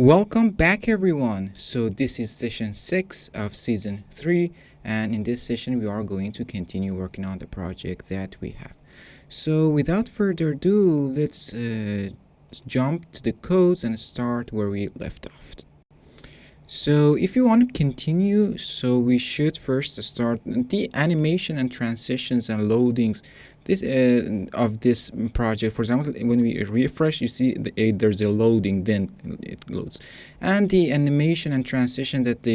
Welcome back, everyone. So this is session 6 of season 3, and in this session we are going to continue working on the project that we have. So without further ado, let's jump to the codes and start where we left off. So if you want to continue, so we should first start the animation and transitions and loadings of this project. For example, when we refresh, you see there's a loading, then it loads, and the animation and transition that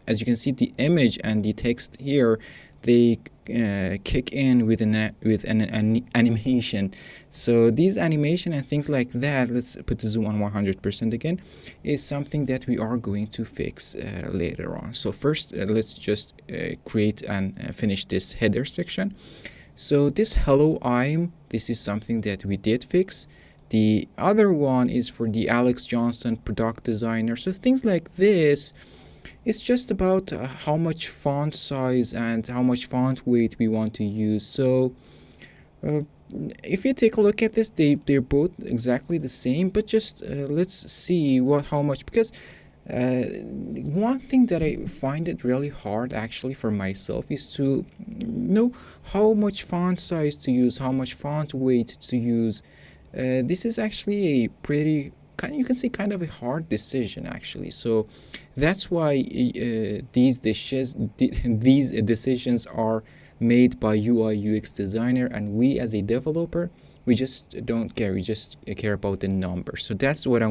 as you can see, the image and the text here, they kick in with an animation. So these animation and things like that, let's put the zoom on 100% again, is something that we are going to fix later on. So first, let's just create and finish this header section. So this hello this is something that we did fix. The other one is for the Alex Johnson product designer. So things like this, it's just about how much font size and how much font weight we want to use. So if you take a look at this, they're both exactly the same, but just let's see how much, because one thing that I find it really hard actually for myself is to know how much font size to use, how much font weight to use. This is actually a pretty you can say kind of a hard decision actually. So that's why these decisions are made by UI UX designer, and we as a developer, we just don't care. We just care about the numbers. So that's what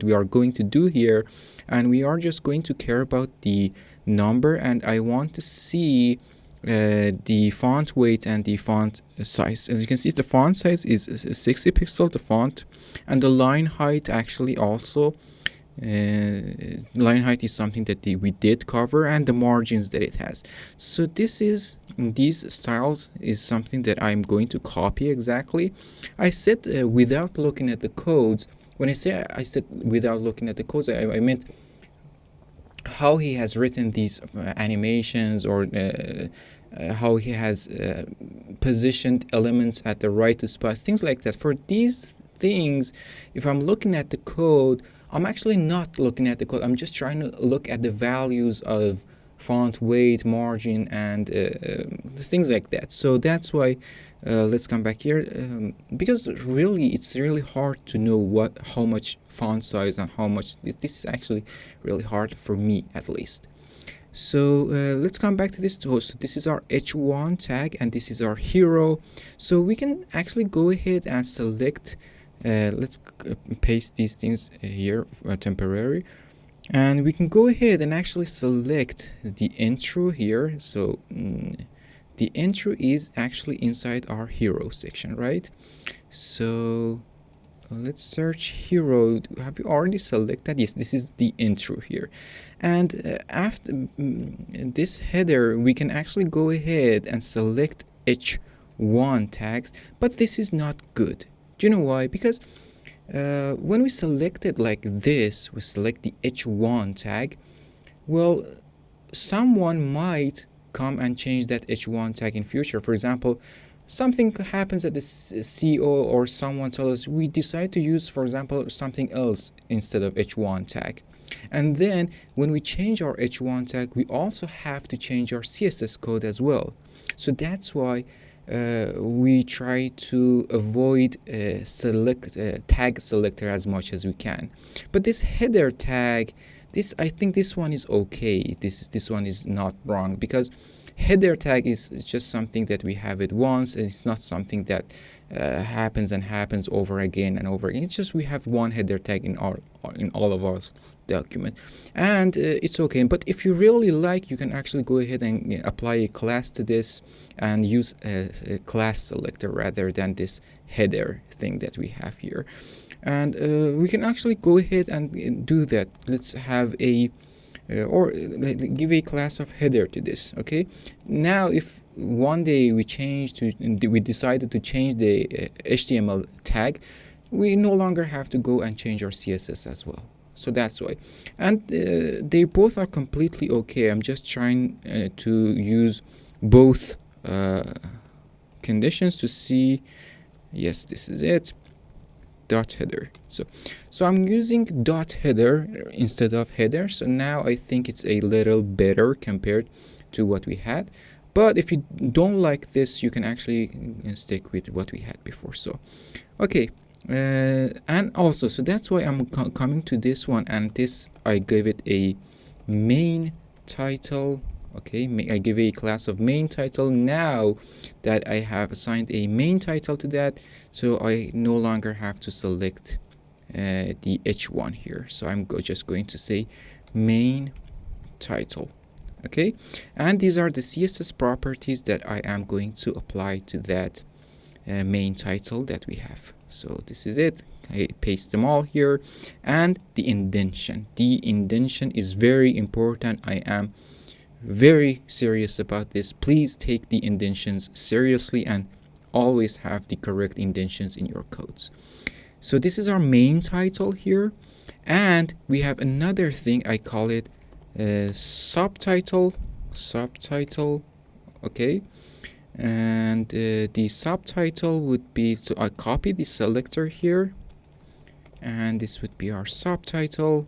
we are going to do here, and we are just going to care about the number. And I want to see the font weight and the font size. As you can see, the font size is 60 pixels, the font, and the line height actually also. Line height is something that we did cover, and the margins that it has. So these styles is something that I'm going to copy exactly. I said without looking at the codes. When I said without looking at the codes, I meant how he has written these animations, or how he has positioned elements at the right spot, things like that. For these things, if I'm looking at the code, I'm actually not looking at the code. I'm just trying to look at the values of font weight, margin, and things like that. So that's why let's come back here, because really it's really hard to know how much font size and how much this is actually really hard for me, at least. So let's come back to this. So this is our h1 tag, and this is our hero. So we can actually go ahead and select, let's paste these things here temporary, and we can go ahead and actually select the intro here. So the intro is actually inside our hero section, right? So let's search hero. Have you already selected? Yes, this is the intro here. And after this header, we can actually go ahead and select h1 tags, but this is not good. Do you know why? Because when we select it like this, we select the h1 tag, well, someone might come and change that h1 tag in future. For example, something happens at the CO, or someone tells us we decide to use, for example, something else instead of h1 tag. And then when we change our h1 tag, we also have to change our CSS code as well. So that's why we try to avoid tag selector as much as we can. But this header tag, I think this one is okay. This one is not wrong, because header tag is just something that we have it once, and it's not something that happens over again and over again. It's just we have one header tag in all of our document, and it's okay. But if you really like, you can actually go ahead and apply a class to this and use a class selector rather than this header thing that we have here. And we can actually go ahead and do that. Let's have or give a class of header to this. Okay, now if one day we decided to change the HTML tag, we no longer have to go and change our CSS as well. So that's why. And they both are completely okay. I'm just trying to use both conditions to see. Yes, this is it. dot header. So I'm using dot header instead of header. So now I think it's a little better compared to what we had. But if you don't like this, you can actually stick with what we had before. So okay, and also, so that's why I'm coming to this one, and this I gave it a main title. Okay, I give a class of main title. Now that I have assigned a main title to that, so I no longer have to select the h1 here. So I'm just going to say main title. Okay, and these are the CSS properties that I am going to apply to that main title that we have. So this is it. I paste them all here. And the indentation. The indentation is very important. I am very serious about this. Please take the indentions seriously and always have the correct indentions in your codes. So this is our main title here. And we have another thing, I call it subtitle. Okay, and the subtitle would be, so I copy the selector here, and this would be our subtitle.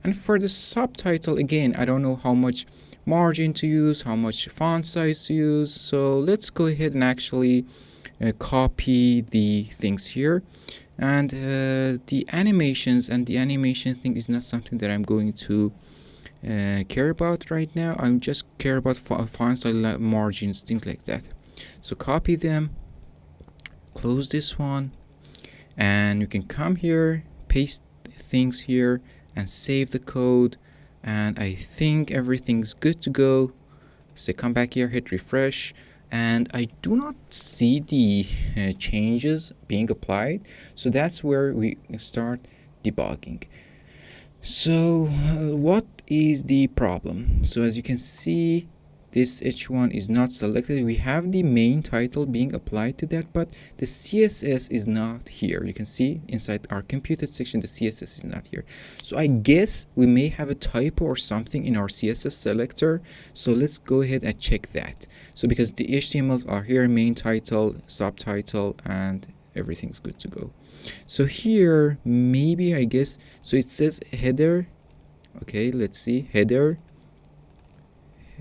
And for the subtitle, again, I don't know how much margin to use, how much font size to use, so let's go ahead and actually copy the things here. And the animations and the animation thing is not something that I'm going to care about right now. I'm just care about font size, margins, things like that. So copy them, close this one, and you can come here, paste things here, and save the code. And I think everything's good to go. So come back here, hit refresh, and I do not see the changes being applied. So that's where we start debugging. So what is the problem? So as you can see, this h1 is not selected. We have the main title being applied to that, but the CSS is not here. You can see inside our computed section, the CSS is not here. So I guess we may have a typo or something in our CSS selector. So let's go ahead and check that. So because the HTMLs are here, main title, subtitle, and everything's good to go. So here, maybe, I guess, so it says header. Okay, let's see, header.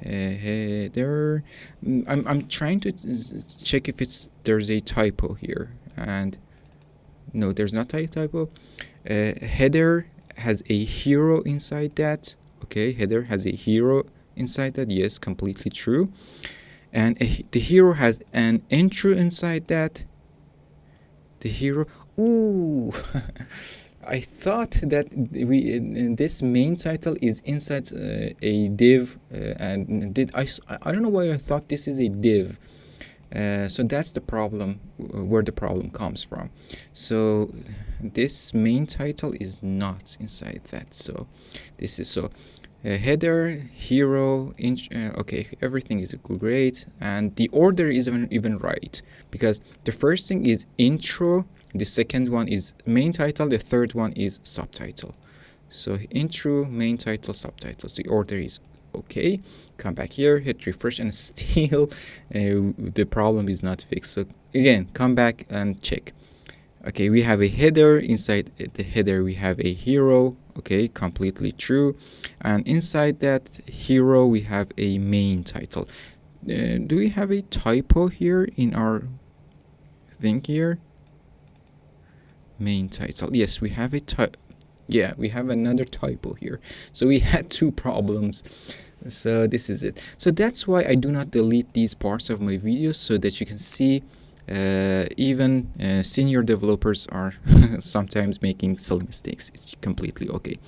Header. I'm trying to check if there's a typo here, and no, there's not a typo. Header has a hero inside that. Okay, header has a hero inside that. Yes, completely true. And the hero has an intro inside that. The hero. Ooh. I thought that this main title is inside a div, and I don't know why I thought this is a div. So that's the problem, where the problem comes from. So this main title is not inside that. So this is header, hero, okay, everything is great, and the order is even right, because the first thing is intro, the second one is main title, the third one is subtitle. So intro, main title, subtitles, the order is okay. Come back here, hit refresh, and still the problem is not fixed. So again, come back and check. Okay, we have a header. Inside the header we have a hero. Okay, completely true. And inside that hero we have a main title. Do we have a typo here in our thing here? Main title. Yes, we have a yeah, we have another typo here. So we had two problems. So this is it. So that's why I do not delete these parts of my videos, so that you can see even senior developers are sometimes making silly mistakes. It's completely okay.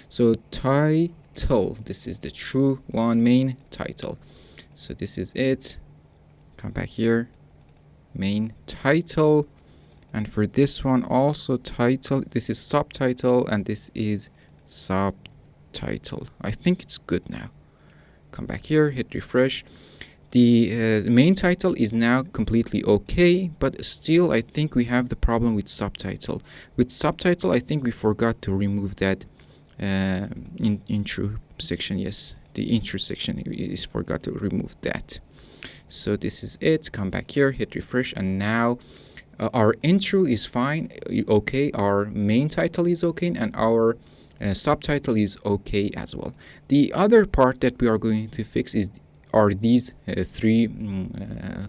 So title, this is the true one, main title. So this is it. Come back here, main title. And for this one also title, this is subtitle, and this is subtitle. I think it's good now. Come back here, hit refresh. The main title is now completely okay, but still I think we have the problem with subtitle. With subtitle, I think we forgot to remove that intro section. Yes, the intro section is forgot to remove that. So this is it. Come back here, hit refresh, and now our intro is fine, okay, our main title is okay, and our subtitle is okay as well. The other part that we are going to fix are these three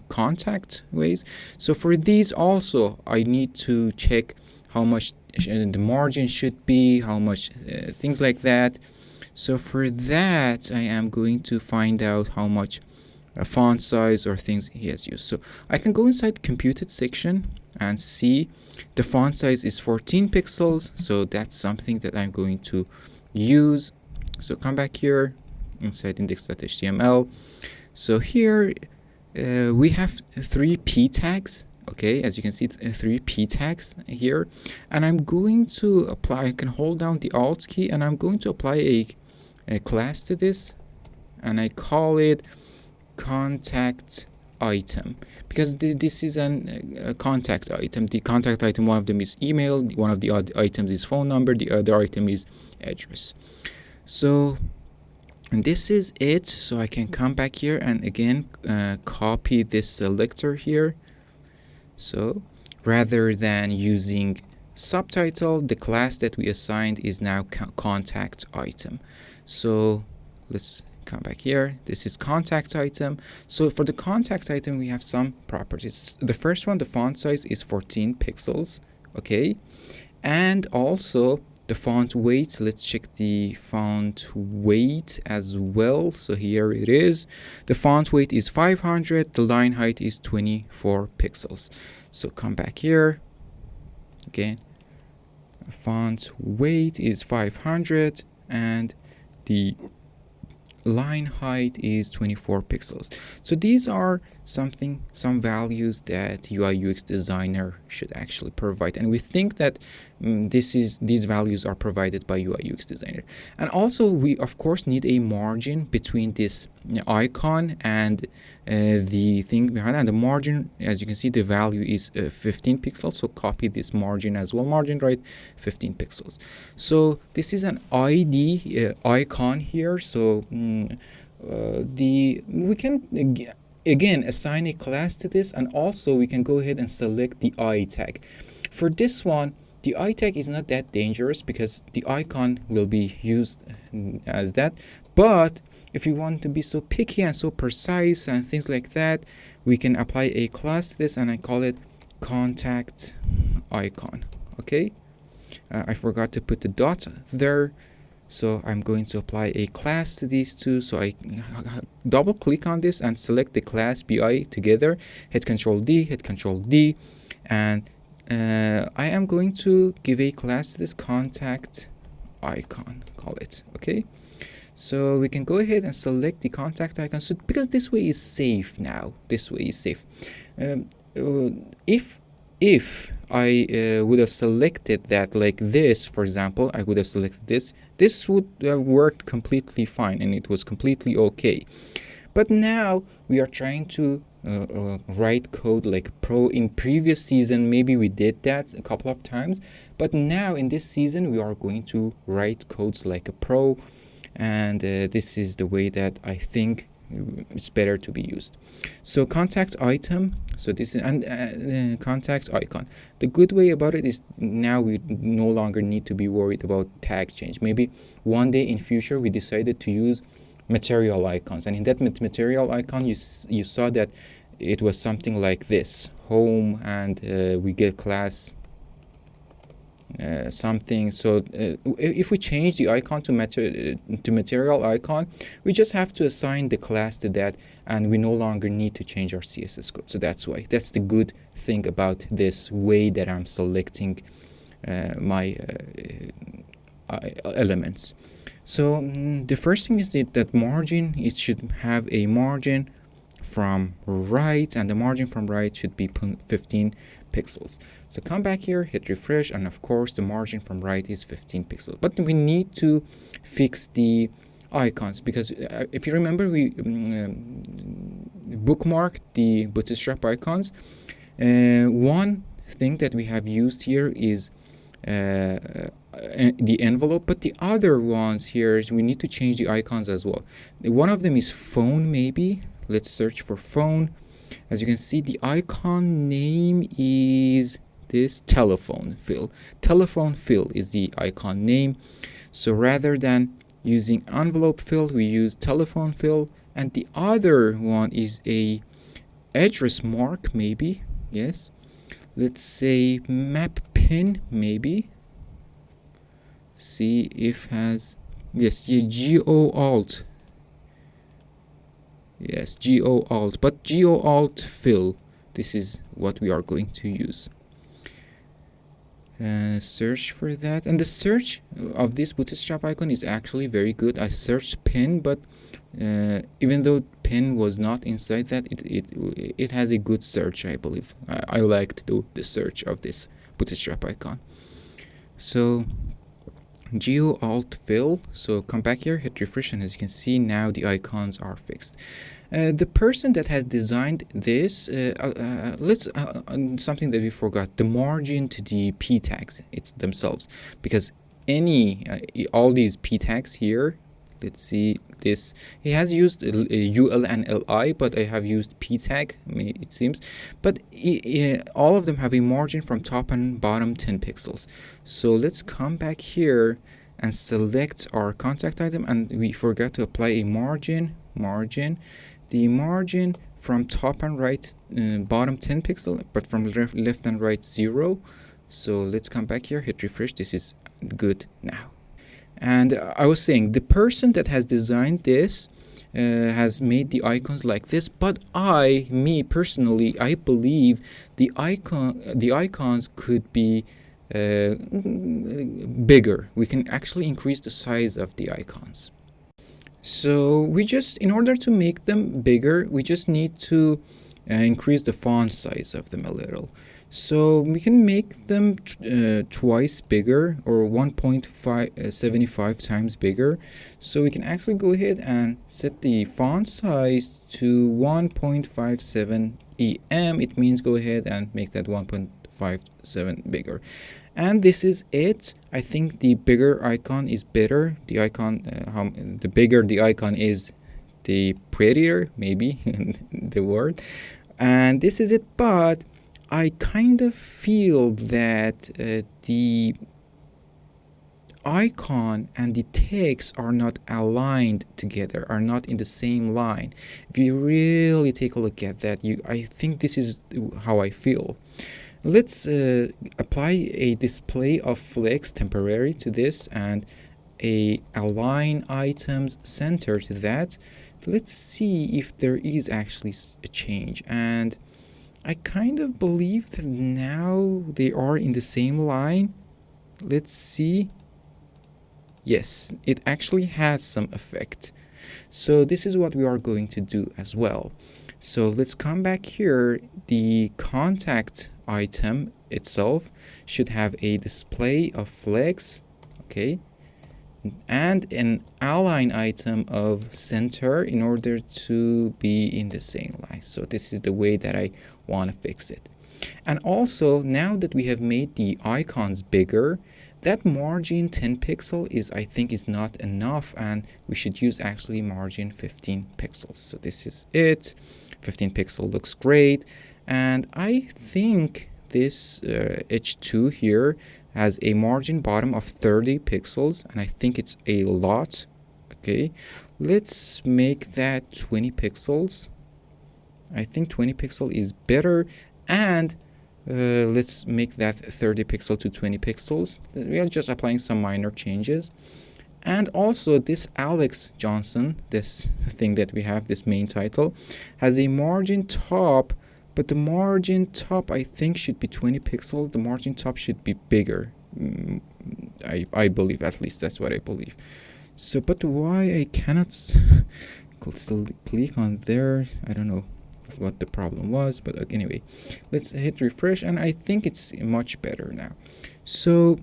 contact ways. So for these also I need to check how much the margin should be, how much things like that. So for that I am going to find out how much font size or things he has used. So I can go inside computed section and see the font size is 14 pixels. So that's something that I'm going to use. So come back here inside index.html. So here we have 3 p tags. Okay, as you can see, 3 p tags here, and I'm going to apply. I can hold down the alt key and I'm going to apply a class to this, and I call it contact item, because this is a contact item. The contact item, one of them is email, one of the other items is phone number, the other item is address. So and this is it. So I can come back here and again copy this selector here. So rather than using subtitle, the class that we assigned is now contact item. So let's come back here. This is contact item. So for the contact item we have some properties. The first one, the font size is 14 pixels, okay, and also the font weight. Let's check the font weight as well. So here it is. The font weight is 500. The line height is 24 pixels. So come back here again. Font weight is 500 and the line height is 24 pixels. So these are some values that UI UX designer should actually provide, and we think that these values are provided by UI UX designer. And also we of course need a margin between this icon and the thing behind, and the margin, as you can see, the value is 15 pixels. So copy this margin as well, margin right 15 pixels. So this is an ID icon here. So we can again assign a class to this, and also we can go ahead and select the I tag. For this one, the I tag is not that dangerous because the icon will be used as that. But if you want to be so picky and so precise and things like that, we can apply a class to this, and I call it contact icon. Okay, I forgot to put the dot there. So I'm going to apply a class to these two. So I double click on this and select the class BI together, hit Control D, hit Control D, and I am going to give a class to this contact icon, call it. Okay, so we can go ahead and select the contact icon. So because this way is safe now, this way is safe. If I would have selected that like this, for example, I would have selected this would have worked completely fine and it was completely okay. But now we are trying to write code like pro. In previous season maybe we did that a couple of times, but now in this season we are going to write codes like a pro, and this is the way that I think it's better to be used. So contact item, so this is and contact icon. The good way about it is now we no longer need to be worried about tag change. Maybe one day in future we decided to use material icons, and in that material icon you saw that it was something like this, home, and we get class something. So if we change the icon to material icon, we just have to assign the class to that, and we no longer need to change our CSS code. So that's why, that's the good thing about this way that I'm selecting my elements. So the first thing is that margin, it should have a margin from right, and the margin from right should be 15 pixels. So come back here, hit refresh, and of course the margin from right is 15 pixels. But we need to fix the icons, because if you remember, we bookmarked the bootstrap icons. One thing that we have used here is the envelope, but the other ones here, we need to change the icons as well. One of them is phone, maybe. Let's search for phone. As you can see, the icon name is this telephone fill. Telephone fill is the icon name. So rather than using envelope fill, we use telephone fill. And the other one is a address mark, maybe. Yes. Let's say map pin, maybe. See if has, yes, yeah, geo alt. Yes, geo alt, but geo alt fill. This is what we are going to use. Search for that, and the search of this bootstrap icon is actually very good. I searched pin, but even though pin was not inside that, it has a good search, I believe. I like to do the search of this bootstrap icon. So geo alt fill. So come back here, hit refresh, and as you can see now the icons are fixed. The person that has designed this, let's something that we forgot, the margin to the p tags, it's themselves, because any all these p tags here, let's see this, he has used ul and li, but I have used p tag, it seems, but all of them have a margin from top and bottom 10 pixels. So let's come back here and select our contact item, and we forgot to apply a margin. The margin from top and right, bottom 10 pixel, but from left and right 0. So let's come back here, hit refresh. This is good now. And I was saying, the person that has designed this has made the icons like this, but me personally, I believe the icons could be bigger. We can actually increase the size of the icons. So in order to make them bigger, we just need to increase the font size of them a little. So we can make them twice bigger, or 1.75 times bigger. So we can actually go ahead and set the font size to 1.57 EM. It means go ahead and make that 1.57 bigger. And this is it. I think the bigger icon is better. The icon, the bigger the icon is, the prettier, maybe the word. And this is it. But I kind of feel that the icon and the text are not aligned together, are not in the same line. If you really take a look at that, I think this is how I feel. Let's apply a display of flex temporary to this, and a align items center to that. Let's see if there is actually a change, and I kind of believe that now they are in the same line. Let's see. Yes, it actually has some effect. So this is what we are going to do as well. So let's come back here. The contact item itself should have a display of flex, okay, and an align item of center in order to be in the same line. So this is the way that I want to fix it. And also, now that we have made the icons bigger, that margin 10 pixel I think is not enough, and we should use actually margin 15 pixels. So this is it. 15 pixel looks great. And I think this H2 here has a margin bottom of 30 pixels, and I think it's a lot. Okay, let's make that 20 pixels. I think 20 pixel is better, and let's make that 30 pixel to 20 pixels. We are just applying some minor changes. And also this Alex Johnson, this thing that we have, this main title, has a margin top, but the margin top I think should be 20 pixels. The margin top should be bigger. I believe, at least that's what I believe. So, but why I cannot still click on there, I don't know what the problem was, but anyway, let's hit refresh, and I think it's much better now. So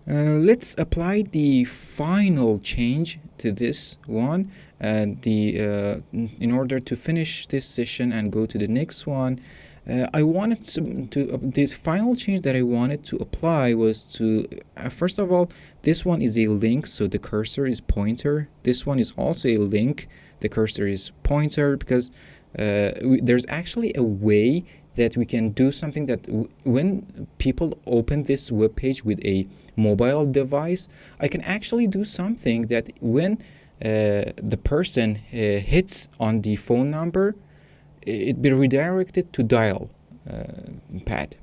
let's apply the final change to this one, in order to finish this session and go to the next one. I wanted this final change that I wanted to apply was to, first of all, this one is a link, so the cursor is pointer. This one is also a link, the cursor is pointer, because there's actually a way that we can do something that when people open this web page with a mobile device, I can actually do something that when the person hits on the phone number, it be redirected to dial pad,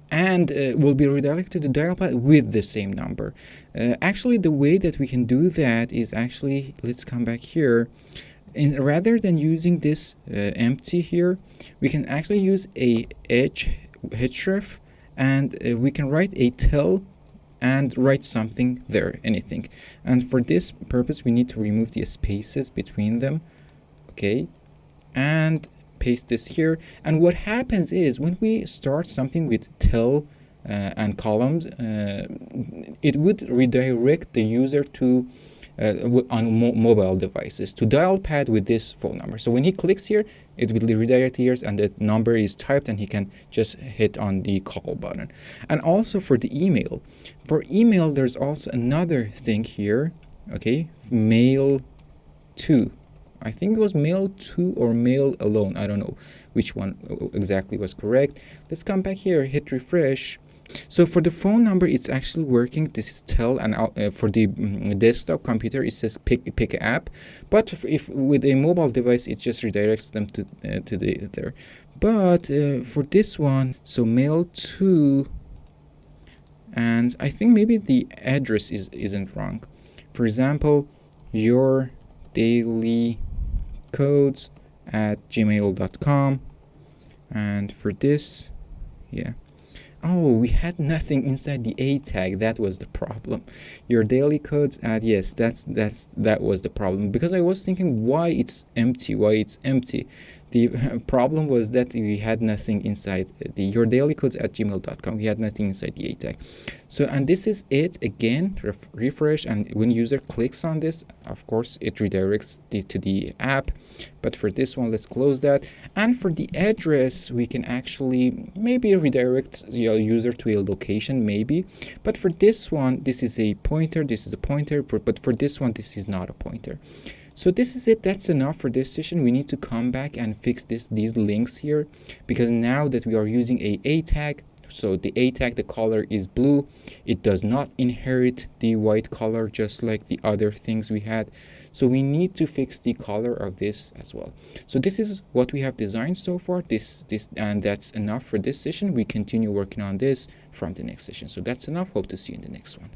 and will be redirected to dial pad with the same number. Actually, the way that we can do that is actually, let's come back here. Rather than using this empty here, we can actually use a href, and we can write a tell and write something there, anything. And for this purpose, we need to remove the spaces between them. Okay, and paste this here. And what happens is when we start something with tell and columns, it would redirect the user to on mobile devices to dial pad with this phone number. So when he clicks here, it will redirect here and the number is typed and he can just hit on the call button. And also for the email, there's also another thing here. Okay, mail to, I think it was mail to or mail alone, I don't know which one exactly was correct. Let's come back here, hit refresh. So for the phone number, it's actually working. This is tell, and for the desktop computer, it says pick app. But if with a mobile device, it just redirects them to the there. But for this one, so mail to, and I think maybe the address isn't wrong. For example, your daily codes at gmail.com, and for this, yeah. Oh, we had nothing inside the A tag. That was the problem. Your daily codes at, yes, that was the problem, because I was thinking why it's empty. The problem was that we had nothing inside the your daily codes at gmail.com. We had nothing inside the A tag. So, and this is it again. Refresh, and when user clicks on this, of course it redirects to the app. But for this one, let's close that. And for the address, we can actually maybe redirect your user to a location, maybe. But for this one, this is a pointer, this is a pointer, but for this one, this is not a pointer. So this is it. That's enough for this session. We need to come back and fix these links here, because now that we are using a tag, so the A tag, the color is blue. It does not inherit the white color just like the other things we had. So we need to fix the color of this as well. So this is what we have designed so far. And that's enough for this session. We continue working on this from the next session. So that's enough. Hope to see you in the next one.